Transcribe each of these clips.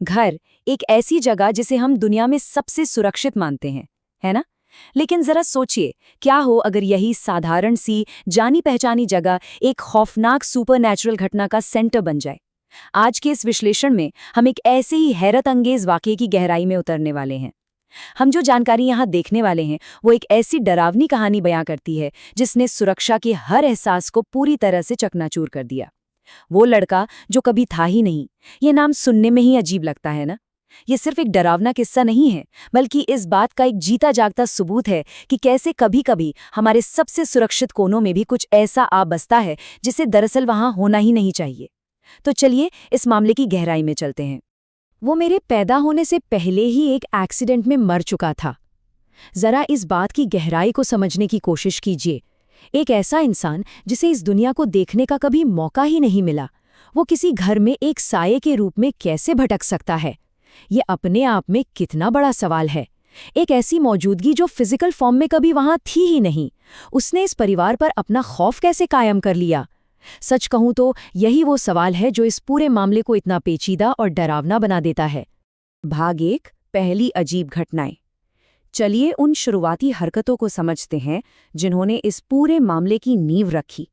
घर एक ऐसी जगह जिसे हम दुनिया में सबसे सुरक्षित मानते हैं, है ना? लेकिन जरा सोचिए, क्या हो अगर यही साधारण सी जानी पहचानी जगह एक खौफनाक सुपरनैचुरल घटना का सेंटर बन जाए। आज के इस विश्लेषण में हम एक ऐसे ही हैरत अंगेज वाकये की गहराई में उतरने वाले हैं। हम जो जानकारी यहाँ देखने वाले हैं वो एक ऐसी डरावनी कहानी बयां करती है जिसने सुरक्षा के हर एहसास को पूरी तरह से चकनाचूर कर दिया। वो लड़का जो कभी था ही नहीं। ये नाम सुनने में ही अजीब लगता है ना? ये सिर्फ एक डरावना किस्सा नहीं है, बल्कि इस बात का एक जीता जागता सबूत है कि कैसे कभी कभी हमारे सबसे सुरक्षित कोनों में भी कुछ ऐसा आ बसता है जिसे दरअसल वहां होना ही नहीं चाहिए। तो चलिए इस मामले की गहराई में चलते हैं। वो मेरे पैदा होने से पहले ही एक एक्सीडेंट में मर चुका था। जरा इस बात की गहराई को समझने की कोशिश कीजिए। एक ऐसा इंसान जिसे इस दुनिया को देखने का कभी मौका ही नहीं मिला, वो किसी घर में एक साये के रूप में कैसे भटक सकता है? ये अपने आप में कितना बड़ा सवाल है। एक ऐसी मौजूदगी जो फिजिकल फॉर्म में कभी वहां थी ही नहीं, उसने इस परिवार पर अपना खौफ कैसे कायम कर लिया? सच कहूं तो यही वो सवाल है जो इस पूरे मामले को इतना पेचीदा और डरावना बना देता है। भाग 1, पहली अजीब घटनाएं। चलिए उन शुरुआती हरकतों को समझते हैं जिन्होंने इस पूरे मामले की नींव रखी।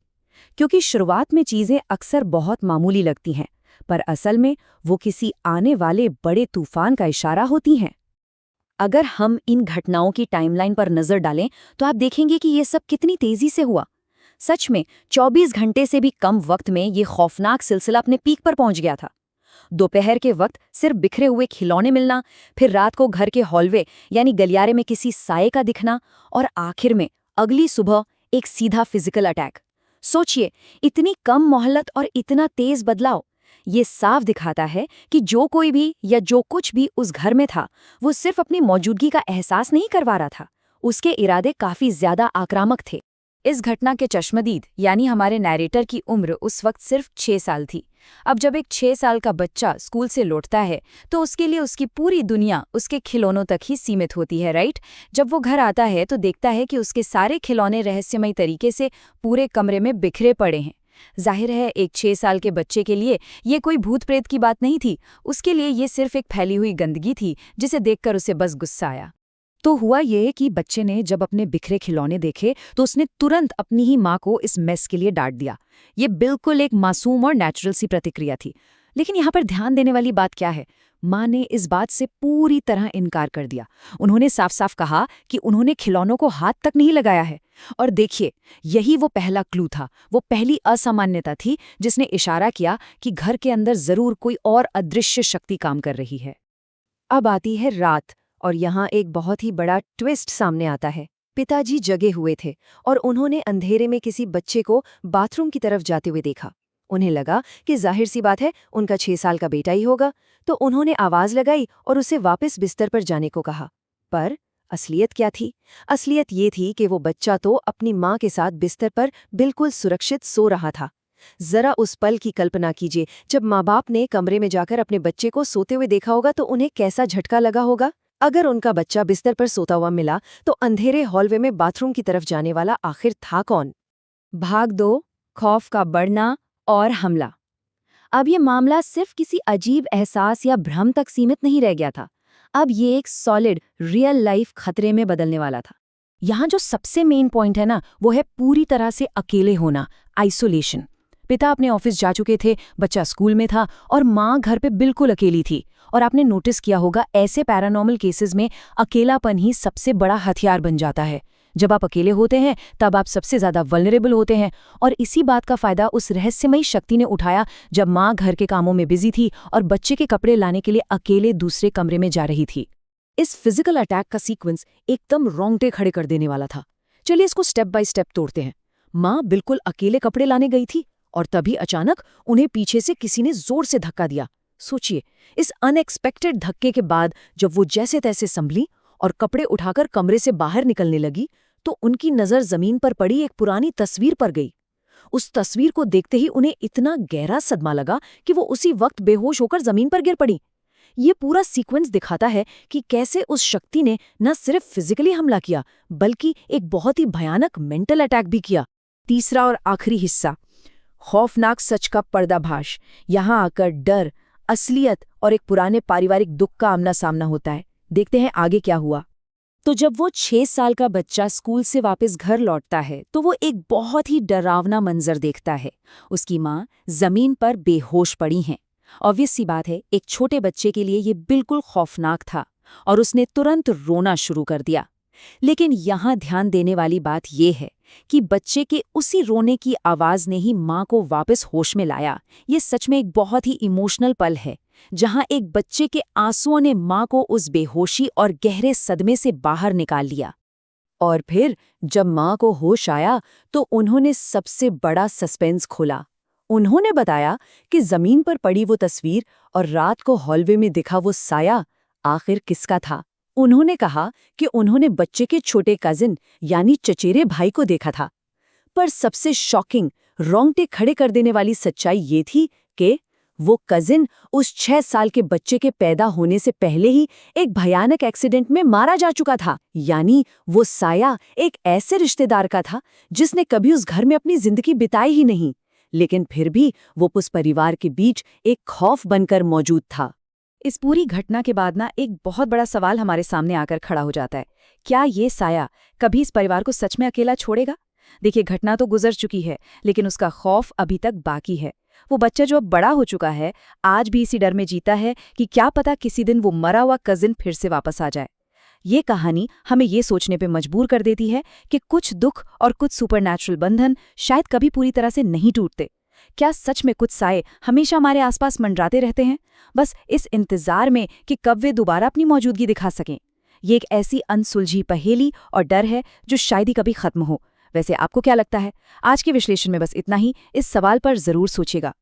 क्योंकि शुरुआत में चीजें अक्सर बहुत मामूली लगती हैं, पर असल में वो किसी आने वाले बड़े तूफान का इशारा होती हैं। अगर हम इन घटनाओं की टाइमलाइन पर नजर डालें तो आप देखेंगे कि ये सब कितनी तेजी से हुआ। सच में 24 घंटे से भी कम वक्त में ये खौफनाक सिलसिला अपने पीक पर पहुंच गया था। दोपहर के वक्त सिर्फ बिखरे हुए खिलौने मिलना, फिर रात को घर के हॉलवे यानी गलियारे में किसी साये का दिखना, और आखिर में अगली सुबह एक सीधा फिजिकल अटैक। सोचिए, इतनी कम मोहलत और इतना तेज बदलाव। ये साफ दिखाता है कि जो कोई भी या जो कुछ भी उस घर में था, वो सिर्फ अपनी मौजूदगी का एहसास नहीं करवा रहा था, उसके इरादे काफी ज्यादा आक्रामक थे। इस घटना के चश्मदीद यानी हमारे नैरेटर की उम्र उस वक्त सिर्फ 6 साल थी। अब जब एक 6 साल का बच्चा स्कूल से लौटता है तो उसके लिए उसकी पूरी दुनिया उसके खिलौनों तक ही सीमित होती है, राइट? जब वो घर आता है तो देखता है कि उसके सारे खिलौने रहस्यमयी तरीके से पूरे कमरे में बिखरे पड़े हैं। जाहिर है एक 6 साल के बच्चे के लिए ये कोई भूत प्रेत की बात नहीं थी। उसके लिए ये सिर्फ एक फैली हुई गंदगी थी जिसे देखकर उसे बस गुस्सा आया। तो हुआ ये कि बच्चे ने जब अपने बिखरे खिलौने देखे तो उसने तुरंत अपनी ही माँ को इस मेस के लिए डांट दिया। ये बिल्कुल एक मासूम और नेचुरल सी प्रतिक्रिया थी। लेकिन यहाँ पर ध्यान देने वाली बात क्या है? माँ ने इस बात से पूरी तरह इनकार कर दिया। उन्होंने साफ साफ कहा कि उन्होंने खिलौनों को हाथ तक नहीं लगाया है। और देखिए, यही वो पहला क्लू था, वो पहली असामान्यता थी जिसने इशारा किया कि घर के अंदर जरूर कोई और अदृश्य शक्ति काम कर रही है। अब आती है रात, और यहाँ एक बहुत ही बड़ा ट्विस्ट सामने आता है। पिताजी जगे हुए थे और उन्होंने अंधेरे में किसी बच्चे को बाथरूम की तरफ जाते हुए देखा। उन्हें लगा कि जाहिर सी बात है उनका 6 साल का बेटा ही होगा, तो उन्होंने आवाज लगाई और उसे वापस बिस्तर पर जाने को कहा। पर असलियत क्या थी? असलियत ये थी कि वो बच्चा तो अपनी माँ के साथ बिस्तर पर बिल्कुल सुरक्षित सो रहा था। जरा उस पल की कल्पना कीजिए, जब माँ बाप ने कमरे में जाकर अपने बच्चे को सोते हुए देखा होगा तो उन्हें कैसा झटका लगा होगा। अगर उनका बच्चा बिस्तर पर सोता हुआ मिला तो अंधेरे हॉलवे में बाथरूम की तरफ जाने वाला आखिर था कौन? भाग 2, खौफ का बढ़ना और हमला। अब ये मामला सिर्फ किसी अजीब एहसास या भ्रम तक सीमित नहीं रह गया था। अब ये एक सॉलिड रियल लाइफ खतरे में बदलने वाला था। यहाँ जो सबसे मेन पॉइंट है ना, वो है पूरी तरह से अकेले होना, आइसोलेशन। पिता अपने ऑफिस जा चुके थे, बच्चा स्कूल में था और माँ घर पे बिल्कुल अकेली थी। और आपने नोटिस किया होगा, ऐसे पैरानॉर्मल केसेस में अकेलापन ही सबसे बड़ा हथियार बन जाता है। जब आप अकेले होते हैं तब आप सबसे ज्यादा वल्नरेबल होते हैं, और इसी बात का फायदा उस रहस्यमयी शक्ति ने उठाया जब माँ घर के कामों में बिजी थी और बच्चे के कपड़े लाने के लिए अकेले दूसरे कमरे में जा रही थी। इस फिजिकल अटैक का सीक्वेंस एकदम रोंगटे खड़े कर देने वाला था। चलिए इसको स्टेप बाय स्टेप तोड़ते हैं। माँ बिल्कुल अकेले कपड़े लाने गई थी और तभी अचानक उन्हें पीछे से किसी ने जोर से धक्का दिया। सोचिए, इस अनएक्सपेक्टेड धक्के के बाद जब वो जैसे तैसे संभली और कपड़े उठाकर कमरे से बाहर निकलने लगी तो उनकी नजर जमीन पर पड़ी एक पुरानी तस्वीर पर गई। उस तस्वीर को देखते ही उन्हें इतना गहरा सदमा लगा कि वो उसी वक्त बेहोश होकर जमीन पर गिर पड़ी। ये पूरा सीक्वेंस दिखाता है कि कैसे उस शक्ति ने न सिर्फ फिजिकली हमला किया बल्कि एक बहुत ही भयानक मेंटल अटैक भी किया। तीसरा और आखिरी हिस्सा, खौफनाक सच का पर्दाफाश। यहाँ आकर डर, असलियत और एक पुराने पारिवारिक दुख का आमना सामना होता है। देखते हैं आगे क्या हुआ। तो जब वो 6 साल का बच्चा स्कूल से वापस घर लौटता है तो वो एक बहुत ही डरावना मंजर देखता है। उसकी माँ जमीन पर बेहोश पड़ी हैं। ऑब्वियस सी बात है, एक छोटे बच्चे के लिए ये बिल्कुल खौफनाक था और उसने तुरंत रोना शुरू कर दिया। लेकिन यहाँ ध्यान देने वाली बात ये है कि बच्चे के उसी रोने की आवाज़ ने ही माँ को वापस होश में लाया। ये सच में एक बहुत ही इमोशनल पल है, जहाँ एक बच्चे के आंसुओं ने माँ को उस बेहोशी और गहरे सदमे से बाहर निकाल लिया। और फिर जब माँ को होश आया तो उन्होंने सबसे बड़ा सस्पेंस खोला। उन्होंने बताया कि जमीन पर पड़ी वो तस्वीर और रात को हॉलवे में दिखा वो साया आखिर किसका था। उन्होंने कहा कि उन्होंने बच्चे के छोटे कजिन यानी चचेरे भाई को देखा था। पर सबसे शॉकिंग, रोंगटे खड़े कर देने वाली सच्चाई ये थी कि वो कजिन उस 6 साल के बच्चे के पैदा होने से पहले ही एक भयानक एक्सीडेंट में मारा जा चुका था। यानी वो साया एक ऐसे रिश्तेदार का था जिसने कभी उस घर में अपनी जिंदगी बिताई ही नहीं, लेकिन फिर भी वो उस परिवार के बीच एक खौफ बनकर मौजूद था। इस पूरी घटना के बाद ना एक बहुत बड़ा सवाल हमारे सामने आकर खड़ा हो जाता है। क्या ये साया कभी इस परिवार को सच में अकेला छोड़ेगा? देखिए, घटना तो गुजर चुकी है, लेकिन उसका खौफ अभी तक बाकी है। वो बच्चा जो अब बड़ा हो चुका है, आज भी इसी डर में जीता है कि क्या पता किसी दिन वो मरा हुआ कजिन फिर से वापस आ जाए। ये कहानी हमें ये सोचने पे मजबूर कर देती है कि कुछ दुख और कुछ सुपरनैचुरल बंधन शायद कभी पूरी तरह से नहीं टूटते। क्या सच में कुछ साए हमेशा हमारे आसपास मंडराते रहते हैं, बस इस इंतजार में कि कब वे दोबारा अपनी मौजूदगी दिखा सकें? ये एक ऐसी अनसुलझी पहेली और डर है जो शायद ही कभी खत्म हो। वैसे आपको क्या लगता है? आज के विश्लेषण में बस इतना ही। इस सवाल पर जरूर सोचिएगा।